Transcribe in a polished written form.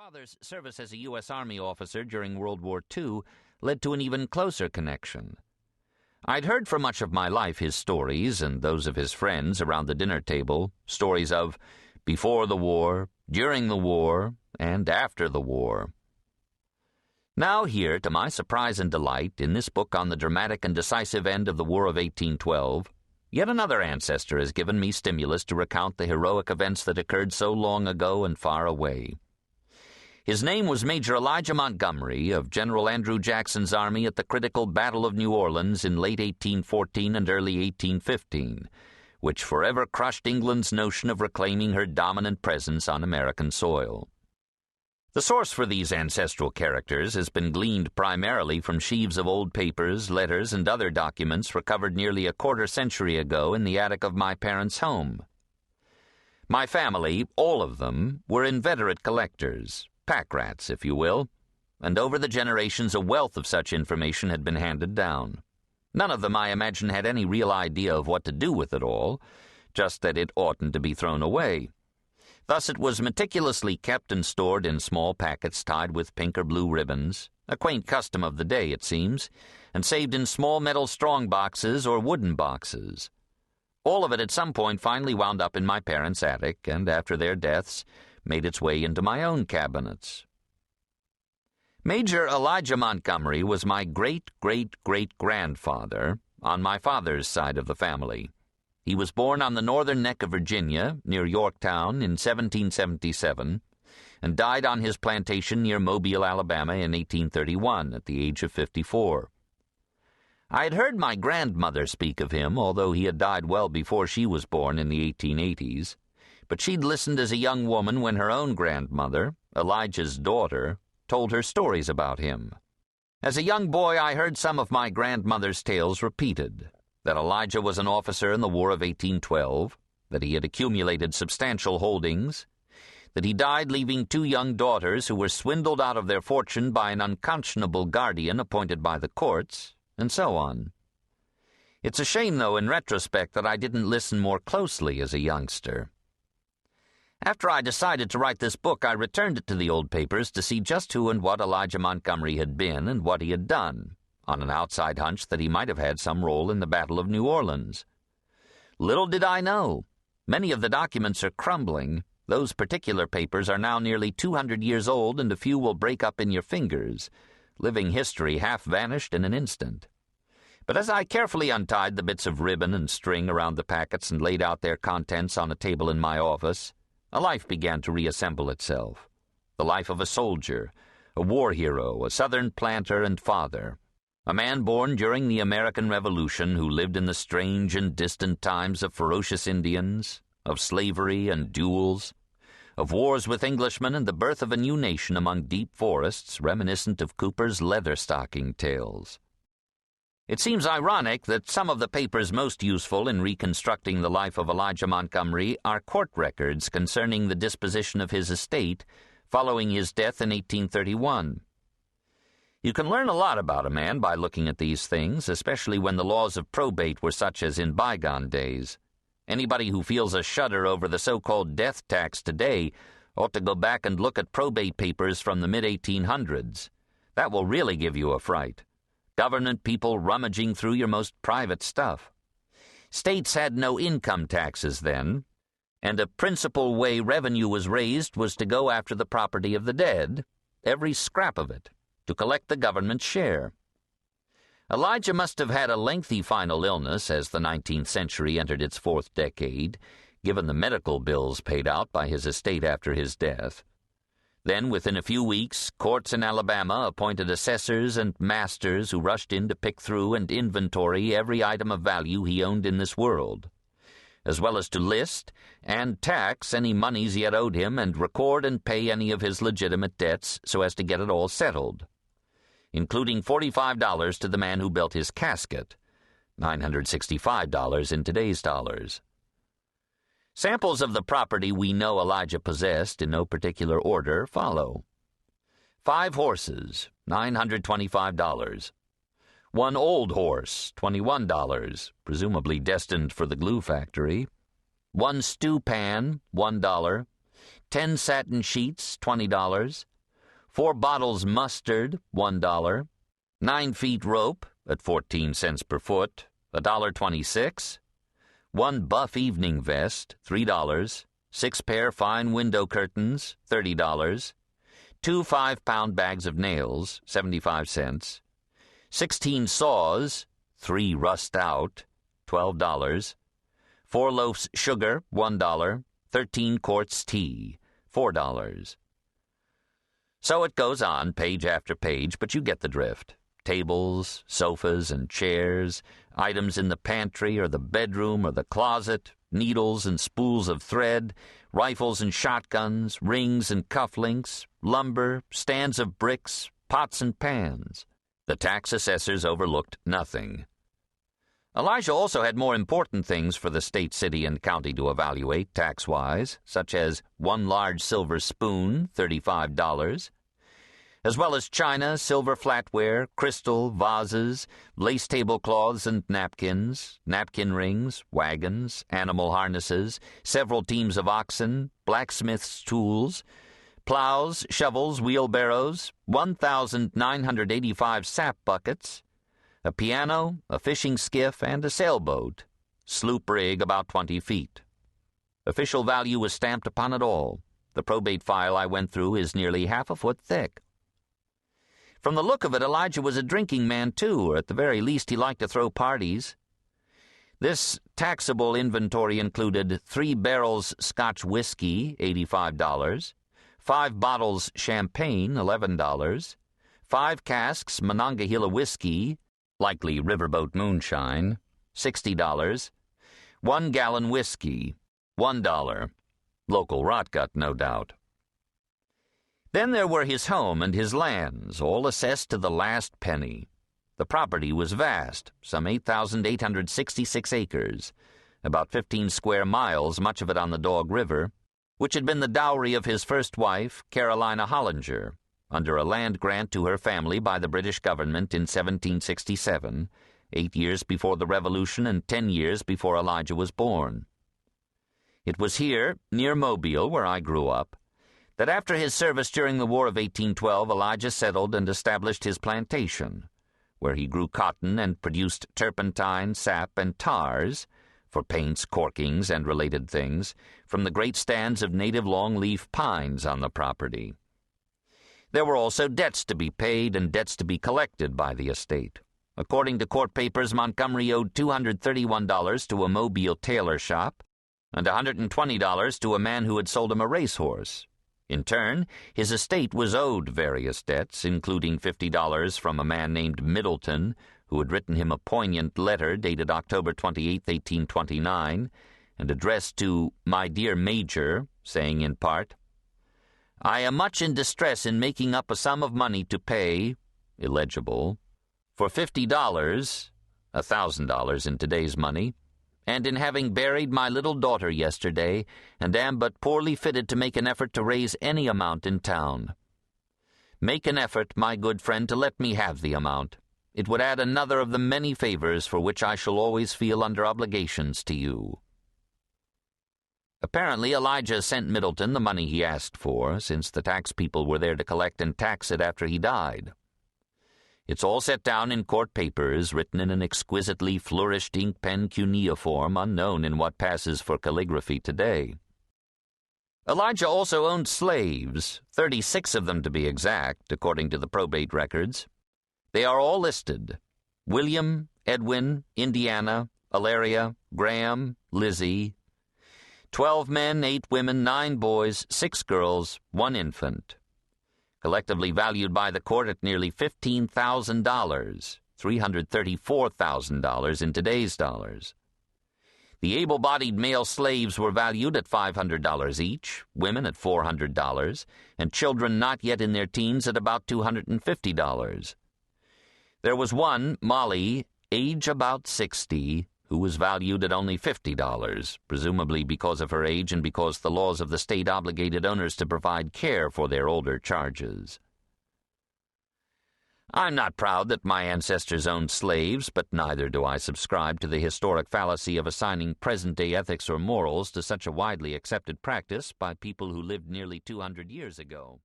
father's service as a U.S. Army officer during World War II led to an even closer connection. I'd heard for much of my life his stories and those of his friends around the dinner table, stories of before the war, during the war, and after the war. Now here, to my surprise and delight, in this book on the dramatic and decisive end of the War of 1812, yet another ancestor has given me stimulus to recount the heroic events that occurred so long ago and far away. His name was Major Elijah Montgomery of General Andrew Jackson's army at the critical Battle of New Orleans in late 1814 and early 1815, which forever crushed England's notion of reclaiming her dominant presence on American soil. The source for these ancestral characters has been gleaned primarily from sheaves of old papers, letters, and other documents recovered nearly a quarter-century ago in the attic of my parents' home. My family, all of them, were inveterate collectors, pack rats, if you will, and over the generations a wealth of such information had been handed down. None of them, I imagine, had any real idea of what to do with it all, just that it oughtn't to be thrown away. Thus it was meticulously kept and stored in small packets tied with pink or blue ribbons, a quaint custom of the day, it seems, and saved in small metal strong boxes or wooden boxes. All of it at some point finally wound up in my parents' attic, and after their deaths, made its way into my own cabinets. Major Elijah Montgomery was my great-great-great-grandfather on my father's side of the family. He was born on the northern neck of Virginia, near Yorktown, in 1777, and died on his plantation near Mobile, Alabama, in 1831, at the age of 54. I had heard my grandmother speak of him, although he had died well before she was born in the 1880s, but she'd listened as a young woman when her own grandmother, Elijah's daughter, told her stories about him. As a young boy, I heard some of my grandmother's tales repeated, that Elijah was an officer in the War of 1812, that he had accumulated substantial holdings, that he died leaving two young daughters who were swindled out of their fortune by an unconscionable guardian appointed by the courts, and so on. It's a shame, though, in retrospect, that I didn't listen more closely as a youngster. After I decided to write this book, I returned it to the old papers to see just who and what Elijah Montgomery had been and what he had done, on an outside hunch that he might have had some role in the Battle of New Orleans. Little did I know. Many of the documents are crumbling. Those particular papers are now nearly 200 years old, and a few will break up in your fingers. Living history half vanished in an instant. But as I carefully untied the bits of ribbon and string around the packets and laid out their contents on a table in my office, a life began to reassemble itself. The life of a soldier, a war hero, a Southern planter and father, a man born during the American Revolution who lived in the strange and distant times of ferocious Indians, of slavery and duels, of wars with Englishmen and the birth of a new nation among deep forests reminiscent of Cooper's leather-stocking tales. It seems ironic that some of the papers most useful in reconstructing the life of Elijah Montgomery are court records concerning the disposition of his estate following his death in 1831. You can learn a lot about a man by looking at these things, especially when the laws of probate were such as in bygone days. Anybody who feels a shudder over the so-called death tax today ought to go back and look at probate papers from the mid-1800s. That will really give you a fright. Government people rummaging through your most private stuff. States had no income taxes then, and a principal way revenue was raised was to go after the property of the dead, every scrap of it, to collect the government's share. Elijah must have had a lengthy final illness as the 19th century entered its fourth decade, given the medical bills paid out by his estate after his death. Then, within a few weeks, courts in Alabama appointed assessors and masters who rushed in to pick through and inventory every item of value he owned in this world, as well as to list and tax any moneys he had owed him and record and pay any of his legitimate debts so as to get it all settled, including $45 to the man who built his casket, $965 in today's dollars. Samples of the property we know Elijah possessed in no particular order follow. 5 horses, $925. 1 old horse, $21, presumably destined for the glue factory. 1 stew pan, $1. 10 satin sheets, $20. 4 bottles mustard, $1. 9 feet rope, at 14 cents per foot, $1.26. 1 buff evening vest, $3. 6 pair fine window curtains, $30. 2 5-pound bags of nails, 75 cents. 16 saws, 3 rust out, $12. 4 loaves sugar, $1. 13 quarts tea, $4. So it goes on, page after page, but you get the drift. Tables, sofas, and chairs, items in the pantry or the bedroom or the closet, needles and spools of thread, rifles and shotguns, rings and cufflinks, lumber, stands of bricks, pots and pans. The tax assessors overlooked nothing. Elijah also had more important things for the state, city, and county to evaluate tax-wise, such as 1 large silver spoon, $35, as well as china, silver flatware, crystal, vases, lace tablecloths and napkins, napkin rings, wagons, animal harnesses, several teams of oxen, blacksmith's tools, plows, shovels, wheelbarrows, 1,985 sap buckets, a piano, a fishing skiff, and a sailboat, sloop rig about 20 feet. Official value was stamped upon it all. The probate file I went through is nearly half a foot thick. From the look of it, Elijah was a drinking man, too, or at the very least he liked to throw parties. This taxable inventory included 3 barrels Scotch whiskey, $85, 5 bottles champagne, $11, 5 casks Monongahela whiskey, likely riverboat moonshine, $60, 1 gallon whiskey, $1, local rotgut, no doubt. Then there were his home and his lands, all assessed to the last penny. The property was vast, some 8,866 acres, about 15 square miles, much of it on the Dog River, which had been the dowry of his first wife, Carolina Hollinger, under a land grant to her family by the British government in 1767, 8 years before the Revolution and 10 years before Elijah was born. It was here, near Mobile, where I grew up, that after his service during the War of 1812, Elijah settled and established his plantation, where he grew cotton and produced turpentine, sap, and tars for paints, corkings, and related things from the great stands of native long-leaf pines on the property. There were also debts to be paid and debts to be collected by the estate. According to court papers, Montgomery owed $231 to a Mobile tailor shop and $120 to a man who had sold him a racehorse. In turn, his estate was owed various debts, including $50 from a man named Middleton, who had written him a poignant letter dated October 28, 1829, and addressed to "My dear Major," saying in part, "I am much in distress in making up a sum of money to pay," illegible, "for $50, $1,000 in today's money, and in having buried my little daughter yesterday, and am but poorly fitted to make an effort to raise any amount in town. Make an effort, my good friend, to let me have the amount. It would add another of the many favors for which I shall always feel under obligations to you." Apparently, Elijah sent Middleton the money he asked for, since the tax people were there to collect and tax it after he died. It's all set down in court papers, written in an exquisitely flourished ink pen cuneiform unknown in what passes for calligraphy today. Elijah also owned slaves, 36 of them to be exact, according to the probate records. They are all listed: William, Edwin, Indiana, Alaria, Graham, Lizzie. 12 men, 8 women, 9 boys, 6 girls, 1 infant. Collectively valued by the court at nearly $15,000, $334,000 in today's dollars. The able-bodied male slaves were valued at $500 each, women at $400, and children not yet in their teens at about $250. There was one, Molly, age about 60, who was valued at only $50, presumably because of her age and because the laws of the state obligated owners to provide care for their older charges. I'm not proud that my ancestors owned slaves, but neither do I subscribe to the historic fallacy of assigning present-day ethics or morals to such a widely accepted practice by people who lived nearly 200 years ago.